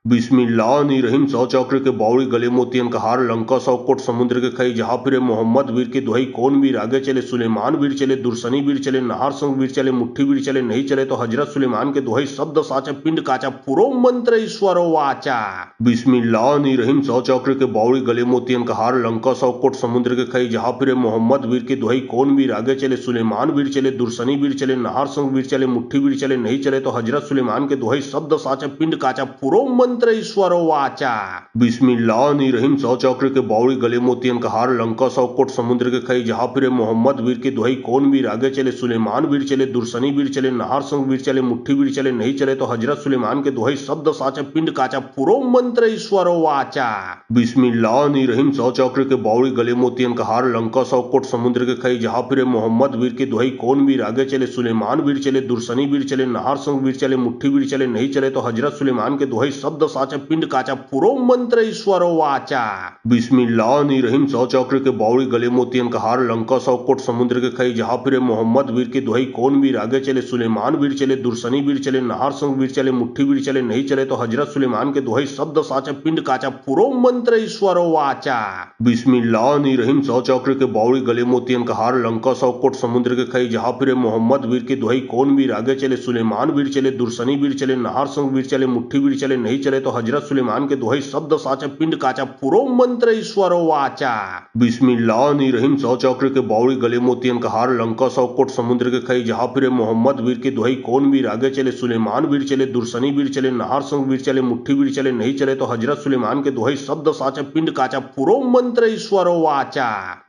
बिस्मिल्लाहिर्रहमानिर्रहीम। 100 चक्र के बावड़ी गले मोतियन का हार लंका 100 कोट समुद्र के खई जहां फिरे मोहम्मद वीर की दुहाई कौन वीर आगे चले सुलेमान वीर चले दुर्सनी वीर चले नहार संग वीर चले मुट्ठी वीर चले नहीं चले तो हजरत सुलेमान के दुहाई शब्द साचा पिंड काचा पुरो मंत्र ईश्वरो वाचा। बिस्मिल्लाहिर्रहमानिर्रहीम। 100 चक्र के बावड़ी गले मोतियन का हार लंका 100 कोट समुद्र के खई जहां फिरे मोहम्मद वीर की दुहाई कौन वीर आगे चले सुलेमान वीर चले दुर्सनी वीर चले नहार संग वीर चले मुट्ठी वीर चले नहीं चले तो हजरत सुलेमान के दुहाई शब्द साचा पिंड काचा पुरो मंत्र ईश्वरो वाचा। बिस्मिल्लाहिर्रहमानिर्रहीम। 100 चक्र के बावड़ी गले मोतियन का हार लंका 100 कोट समुद्र के खई जहां फिरे मोहम्मद वीर की दुहाई कौन वीर आगे चले सुलेमान वीर चले दुर्सनी वीर चले नहार संग वीर चले मुट्ठी वीर चले नहीं चले तो हजरत सुलेमान के दुहाई शब्द साचा पिंड काचा पुरो मंत्र ईश्वरो वाचा। बिस्मिल्लाहिर्रहमानिर्रहीम। 100 चक्र के बावड़ी गले मोतियन का हार लंका 100 कोट समुद्र के खई जहां फिरे मोहम्मद वीर की दुहाई कौन वीर आगे चले सुलेमान वीर चले दुर्सनी वीर चले नहार संग वीर चले मुट्ठी वीर चले नहीं चले तो हजरत सुलेमान के दुहाई शब्द साचा पिंड काचा पुरो मंत्र ईश्वरो वाचा। बिस्मिल्लाहिर्रहमानिर्रहीम। 100 चक्र के बावड़ी गले मोतियन का हार लंका 100 कोट समुद्र के खई जहां फिरे मोहम्मद वीर की दुहाई कौन वीर आगे चले सुलेमान वीर चले दुर्सनी वीर चले नहार संग वीर चले मुट्ठी वीर चले नहीं चले तो हजरत सुलेमान के दुहाई शब्द साचा पिंड काचा पुरो मंत्र ईश्वरो वाचा। बिस्मिल्लाहिर्रहमानिर्रहीम। 100 चक्र के बावड़ी गले मोतियन का हार लंका 100 कोट समुद्र के खई जहां फिरे मोहम्मद वीर की दुहाई कौन वीर आगे चले सुलेमान वीर चले दुर्सनी वीर चले नहार संग वीर चले मुट्ठी वीर चले नहीं चले तो हजरत सुलेमान के दुहाई शब्द साचा पिंड काचा पुरो मंत्र ईश्वरो वाचा। बिस्मिल्लाहिर्रहमानिर्रहीम। 100 चक्र के बावड़ी गले मोतियन का हार लंका 100 कोट समुद्र के खई जहां फिरे मोहम्मद वीर की दुहाई कौन वीर आगे चले सुलेमान वीर चले दुर्सनी वीर चले नहार संग वीर चले मुट्ठी वीर चले नहीं चले तो हजरत सुलेमान के दुहाई शब्द साचा पिंड काचा पुरो मंत्र ईश्वरो वाचा।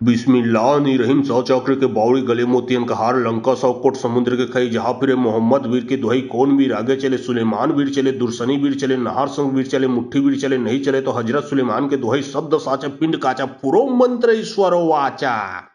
बिस्मिल्लाहिर्रहमानिर्रहीम। 100 चक्र के बावड़ी गले मोतियन का हार लंका 100 कोट समुद्र के खई जहां फिरे मोहम्मद वीर की दुहाई कौन वीर आगे चले सुलेमान वीर चले दुर्सनी वीर चले नहार संग वीर चले मुट्ठी वीर चले नहीं चले तो हजरत सुलेमान के दुहाई शब्द साचा पिंड काचा पुरो मंत्र ईश्वरो वाचा।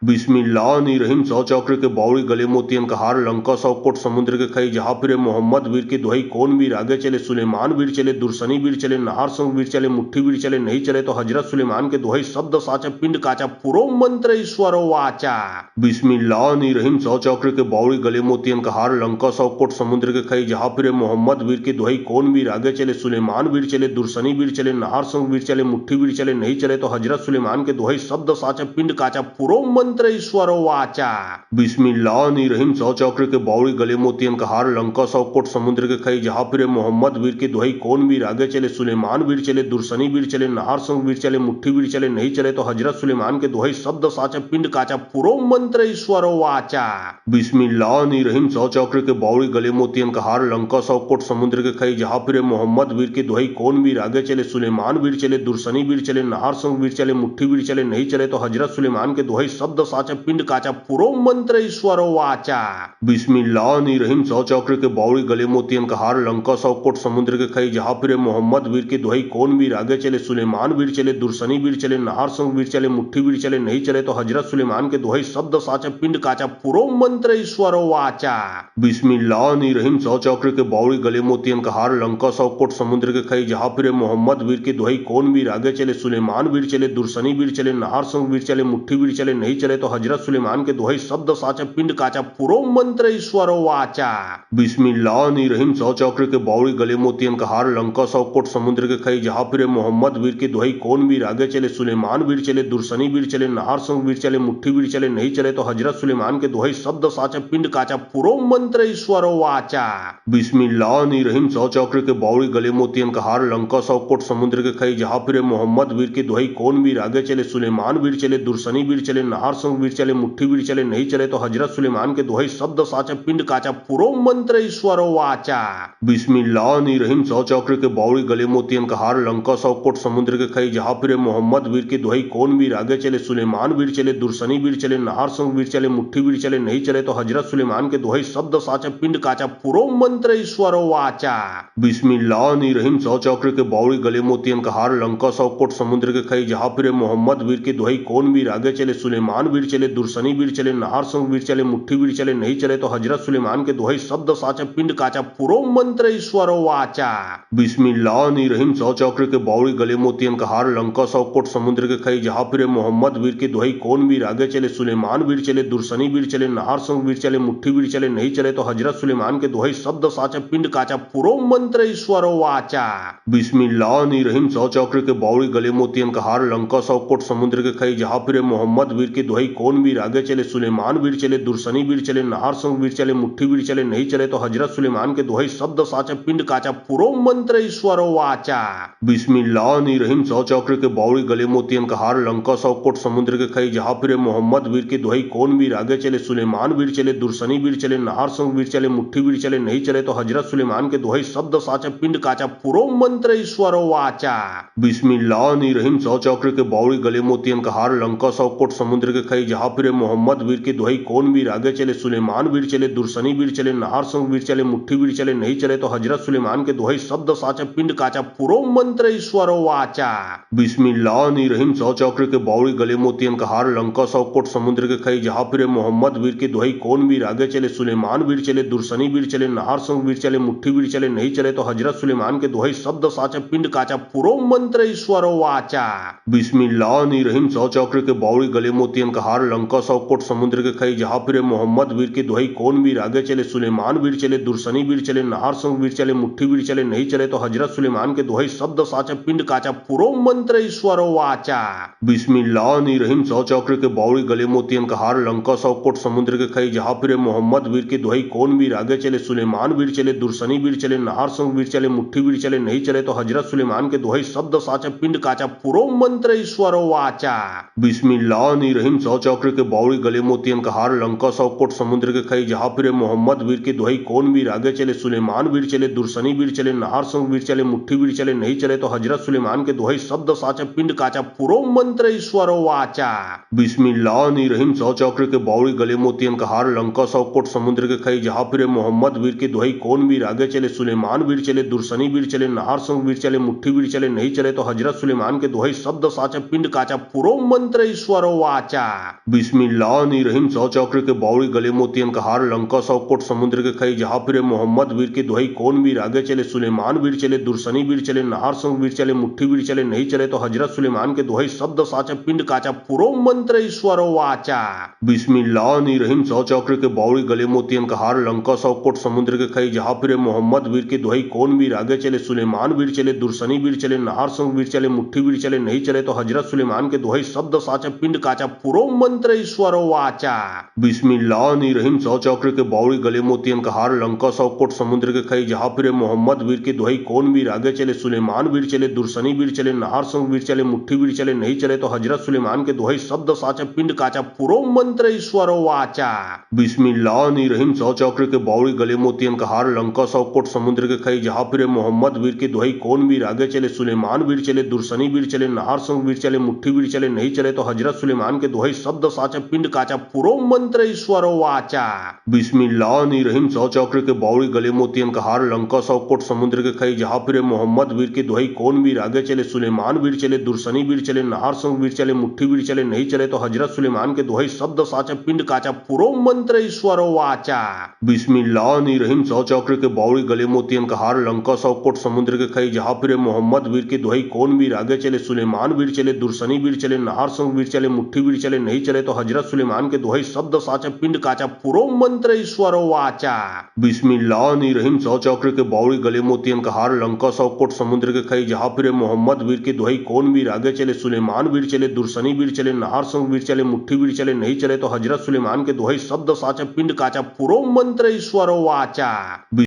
बिस्मिल्लाहिर्रहमानिर्रहीम। 100 चक्र के बावड़ी गले मोतियन का हार लंका 100 कोट समुद्र के खई जहां फिरे मोहम्मद वीर की दुहाई कौन वीर आगे चले सुलेमान वीर चले दुर्सनी वीर चले नहार संग वीर चले मुट्ठी वीर चले नहीं चले तो हजरत सुलेमान के दुहाई शब्द साचा पिंड काचा पुरो मंत्र ईश्वरो वाचा। बिस्मिल्लाहिर्रहमानिर्रहीम। 100 चक्र के बावड़ी गले मोतियन का हार लंका 100 कोट समुद्र के खई जहां फिरे मोहम्मद वीर की दुहाई कौन वीर आगे चले सुलेमान वीर चले दुर्सनी वीर चले नहार संग वीर चले मुट्ठी वीर चले नहीं चले तो हजरत सुलेमान के दुहाई शब्द साचा पिंड काचा पुरो मंत्र ईश्वरो वाचा। बिस्मिल्लाहिर्रहमानिर्रहीम। 100 चक्र के बावड़ी गले मोतियन का हार लंका 100 कोट समुद्र के खई जहां फिरे मोहम्मद वीर की दुहाई कौन वीर आगे चले सुलेमान वीर चले दुर्सनी वीर चले नहार संग वीर चले मुट्ठी वीर चले नहीं चले तो हजरत सुलेमान के दुहाई शब्द साचा पिंड काचा पुरो मंत्र ईश्वरो वाचा। बिस्मिल्लाहिर्रहमानिर्रहीम। 100 चक्र के बावड़ी गले मोतियन का हार लंका 100 कोट समुद्र के खई जहां फिरे मोहम्मद वीर की दुहाई कौन वीर आगे चले, सुलेमान वीर चले, दुर्सनी वीर चले, नहार संग वीर चले, मुट्ठी वीर चले, नहीं चले तो हजरत सुलेमान के दुहाई शब्द साचा पिंड काचा पुरो मंत्र ईश्वर वाचा। बिस्मिल्लाहिर्रहमानिर्रहीम। सौ चक्र के बावड़ी गले मोतियन का हार, लंका सौ कोट समुद्र के खई, जहां फिरे मोहम्मद वीर की दुहाई कौन वीर आगे चले, सुलेमान वीर चले, दुर्सनी वीर चले, नहार संग वीर चले, मुट्ठी वीर चले, नहीं चले तो हजरत सुलेमान के दुहाई शब्द साचा पिंड काचा पुरो मंत्र ईश्वर वाचा। बिस्मिल्लाहिर्रहमानिर्रहीम। सौ चक्र के बावड़ी गले मोतियन का हार, लंका सौ कोट समुद्र के खई, जहां फिरे मोहम्मद वीर की दुहाई कौन वीर आगे चले, सुलेमान वीर चले, दुर्सनी वीर चले, नहार संग वीर चले, मुट्ठी वीर चले, नहीं चले तो हजरत सुलेमान के दुहाई शब्द साचा पिंड काचा पुरो मंत्र ईश्वर वाचा। बिस्मिल्लाहिर्रहमानिर्रहीम। सौ चक्र के बावड़ी गले मोतियन का हार, लंका सौ कोट समुद्र के खई, जहां फिरे मोहम्मद वीर की दुहाई कौन वीर आगे चले, सुलेमान वीर चले, दुर्सनी वीर चले, नहार संग वीर चले, मुट्ठी वीर चले, नहीं चले तो हजरत सुलेमान के दुहाई शब्द साचा पिंड काचा पुरो मंत्र ईश्वर वाचा। बिस्मिल्लाहिर्रहमानिर्रहीम। सौ चक्र के बावड़ी गले मोतियन का हार, लंका सौ कोट समुद्र के खई, जहां फिरे मोहम्मद वीर की दुहाई कौन वीर आगे चले, सुलेमान वीर चले, दुर्सनी वीर चले, नहार संग वीर चले, मुट्ठी वीर चले, नहीं चले तो हजरत सुलेमान के दुहाई शब्द साचा पिंड काचा पुरो मंत्र ईश्वर वाचा। बिस्मिल्लाहिर्रहमानिर्रहीम। सौ चक्र के बावड़ी गले मोतियन का हार, लंका सौ कोट समुद्र के खई, जहां फिरे मोहम्मद वीर की दुहाई कौन वीर आगे चले, सुलेमान वीर चले, दुर्सनी वीर चले, नहार संग वीर चले, मुट्ठी वीर चले, नहीं चले तो हजरत सुलेमान के दुहाई शब्द साचा पिंड काचा पुरो मंत्र ईश्वर वाचा। बिस्मिल्लाहिर्रहमानिर्रहीम। सौ चक्र के बावड़ी गले मोतियन का हार, लंका सौ कोट समुद्र के खई, जहां फिरे मोहम्मद वीर की दुहाई कौन वीर आगे चले, सुलेमान वीर चले, दुर्सनी वीर चले, नहार संग वीर चले, मुट्ठी वीर चले, नहीं चले तो हजरत सुलेमान के दुहाई शब्द साचा पिंड काचा पुरो मंत्र ईश्वर वाचा। बिस्मिल्लाहिर्रहमानिर्रहीम। सौ चक्र के बावड़ी गले मोतियन का हार, लंका सौ कोट समुद्र के खई, जहां फिरे मोहम्मद वीर की दुहाई कौन वीर आगे चले, सुलेमान वीर चले, दुर्सनी वीर चले, नहार संग वीर चले, मुट्ठी वीर चले, नहीं चले तो हजरत सुलेमान के दुहाई शब्द साचा पिंड काचा पुरो मंत्र ईश्वर वाचा। बिस्मिल्लाहिर्रहमानिर्रहीम। सौ चक्र के बावड़ी गले मोतियन का हार, लंका सौ कोट समुद्र के खई, जहां फिरे मोहम्मद वीर की दुहाई कौन वीर आगे चले, सुलेमान वीर चले, दुर्सनी वीर चले, नहार संग वीर चले, मुट्ठी वीर चले, नहीं चले तो हजरत सुलेमान के दुहाई शब्द साचा पिंड काचा पुरो मंत्र ईश्वर वाचा। बिस्मिल्लाहिर्रहमानिर्रहीम। सौ चक्र के बावड़ी गले मोतियन का हार, लंका सौ कोट समुद्र के खई, जहां फिरे मोहम्मद वीर की दुहाई कौन वीर आगे चले, सुलेमान वीर चले, दुर्सनी वीर चले, नहार संग वीर चले, मुट्ठी वीर चले, नहीं चले तो हजरत सुलेमान के दुहाई शब्द साचा पिंड काचा पुरो मंत्र ईश्वर वाचा। बिस्मिल्लाहिर्रहमानिर्रहीम। सौ चक्र के बावड़ी गले मोतियन का हार, लंका सौ कोट समुद्र के खई, जहां फिरे मोहम्मद वीर की दुहाई कौन वीर आगे चले, सुलेमान वीर चले, दुर्सनी वीर चले, नहार संग वीर चले, मुट्ठी वीर चले, नहीं चले तो हजरत सुलेमान के दुहाई शब्द साचा पिंड काचा पुरो मंत्र ईश्वर वाचा। बिस्मिल्लाहिर्रहमानिर्रहीम। सौ चक्र के बावड़ी गले मोतियन का हार, लंका सौ कोट समुद्र के खई, जहां फिरे मोहम्मद वीर की दुहाई कौन वीर आगे चले, सुलेमान वीर चले, दुर्सनी वीर चले, नहार संग वीर चले, मुट्ठी वीर चले, नहीं चले तो हजरत सुलेमान के दुहाई शब्द साचा पिंड काचा पुरो मंत्र ईश्वर वाचा। बिस्मिल्लाहिर्रहमानिर्रहीम। सौ चक्र के बावड़ी गले मोतियन का हार, लंका सौ कोट समुद्र के खई, जहां फिरे मोहम्मद वीर की दुहाई कौन वीर आगे चले, सुलेमान वीर चले, दुर्सनी वीर चले, नहार संग वीर चले, मुट्ठी वीर चले, नहीं चले तो हजरत सुलेमान के दुहाई शब्द साचा पिंड काचा पुरो मंत्र ईश्वर वाचा। बिस्मिल्लाहिर्रहमानिर्रहीम। सौ चक्र के बावड़ी गले मोतियन का हार, लंका सौ कोट समुद्र के खई, जहां फिरे मोहम्मद वीर की दुहाई कौन वीर आगे चले, सुलेमान वीर चले, दुर्सनी वीर चले, नहार संग वीर चले, मुट्ठी वीर चले, नहीं चले तो हजरत सुलेमान के दुहाई शब्द साचा पिंड काचा पुरो मंत्र ईश्वर वाचा। बिस्मिल्लाहिर्रहमानिर्रहीम। सौ चक्र के बावड़ी गले मोतियन का हार, लंका सौ कोट समुद्र के खई, जहां फिरे मोहम्मद वीर की दुहाई कौन वीर आगे चले, सुलेमान वीर चले, दुर्सनी वीर चले, नहार संग वीर चले, मुट्ठी वीर चले, नहीं चले तो हजरत सुलेमान के दुहाई शब्द साचा पिंड काचा पुरो मंत्र ईश्वर वाचा। बिस्मिल्लाहिर्रहमानिर्रहीम। सौ चक्र के बावड़ी गले मोतियन का हार, लंका सौ कोट समुद्र के खई, जहां फिरे मोहम्मद वीर की दुहाई कौन वीर आगे चले, सुलेमान वीर चले, दुर्सनी वीर चले, नहार संग वीर चले, मुट्ठी वीर चले, नहीं चले तो हजरत सुलेमान के दुहाई शब्द साचा पिंड काचा पुरो मंत्र ईश्वर वाचा। बिस्मिल्लाहिर्रहमानिर्रहीम। सौ चक्र के बावड़ी गले मोतियन का हार, लंका सौ कोट समुद्र के खई, जहां फिरे मोहम्मद वीर की दुहाई कौन वीर आगे चले, सुलेमान वीर चले, दुर्सनी वीर चले, नहार संग वीर चले, मुट्ठी वीर चले, नहीं चले तो हजरत सुलेमान के दुहाई शब्द साचा पिंड काचा पुरो मंत्र ईश्वर वाचा। बिस्मिल्लाहिर्रहमानिर्रहीम। सौ चक्र के बावड़ी गले मोतियन का हार, लंका सौ कोट समुद्र के खई, जहां फिरे मोहम्मद वीर की दुहाई कौन वीर आगे चले, सुलेमान वीर चले, दुर्सनी वीर चले, नहार संग वीर चले, मुट्ठी वीर चले, नहीं चले तो हजरत सुलेमान के दुहाई शब्द साचा पिंड काचा पुरो मंत्र ईश्वर वाचा। बिस्मिल्लाहिर्रहमानिर्रहीम। सौ चक्र के बावड़ी गले मोतियन का हार, लंका सौ कोट समुद्र के खई, जहां फिरे मोहम्मद वीर की दुहाई कौन वीर आगे चले, सुलेमान वीर चले, दुर्सनी वीर चले, नहार संग वीर चले, मुट्ठी वीर चले, नहीं चले तो हजरत सुलेमान के दुहाई शब्द साचा पिंड काचा पुरो मंत्र ईश्वर वाचा। बिस्मिल्लाहिर्रहमानिर्रहीम। सौ चक्र के बावड़ी गले मोतियन का हार, लंका सौ कोट समुद्र के खई, जहां फिरे मोहम्मद वीर के दुहाई कौन वीर आगे चले, सुलेमान वीर चले, दुर्सनी वीर चले, नहार संग वीर चले, मुट्ठी वीर चले, नहीं चले तो हजरत सुलेमान के दुहाई शब्द साचा पिंड काचा पुरो मंत्र ईश्वर वाचा। बिस्मिल्लाहिर्रहमानिर्रहीम। सौ चक्र के बावड़ी गले मोतियन का हार, लंका सौ कोट समुद्र के खई, जहां फिरे मोहम्मद वीर के दुहाई कौन वीर आगे चले, सुलेमान वीर चले, दुर्सनी वीर चले, नहार संग वीर चले, मुट्ठी वीर चले, नहीं चले तो हजरत सुलेमान के दुहाई शब्द साचा पिंड काचा पुरो मंत्र ईश्वर वाचा। बिस्मिल्लाहिर्रहमानिर्रहीम। सौ चक्र के बावड़ी गले मोतियन का हार, लंका सौ कोट समुद्र के खई, जहां फिरे मोहम्मद वीर के दुहाई कौन वीर आगे चले, सुलेमान वीर चले, दुर्सनी वीर चले, नहार संग वीर चले, मुट्ठी वीर चले, नहीं चले तो हजरत सुलेमान के दुहाई शब्द साचा पिंड काचा पुरो मंत्र ईश्वर वाचा। बिस्मिल्लाहिर्रहमानिर्रहीम। सौ चक्र के बावड़ी गले मोतियन का हार, लंका सौ कोट समुद्र के खई, जहां फिरे मोहम्मद वीर के दुहाई कौन वीर आगे चले, सुलेमान वीर चले, दुर्सनी वीर चले, नहार संग वीर चले, मुट्ठी वीर चले, नहीं चले तो हजरत सुलेमान के दुहाई शब्द साचा पिंड काचा पुरो मंत्र ईश्वर वाचा।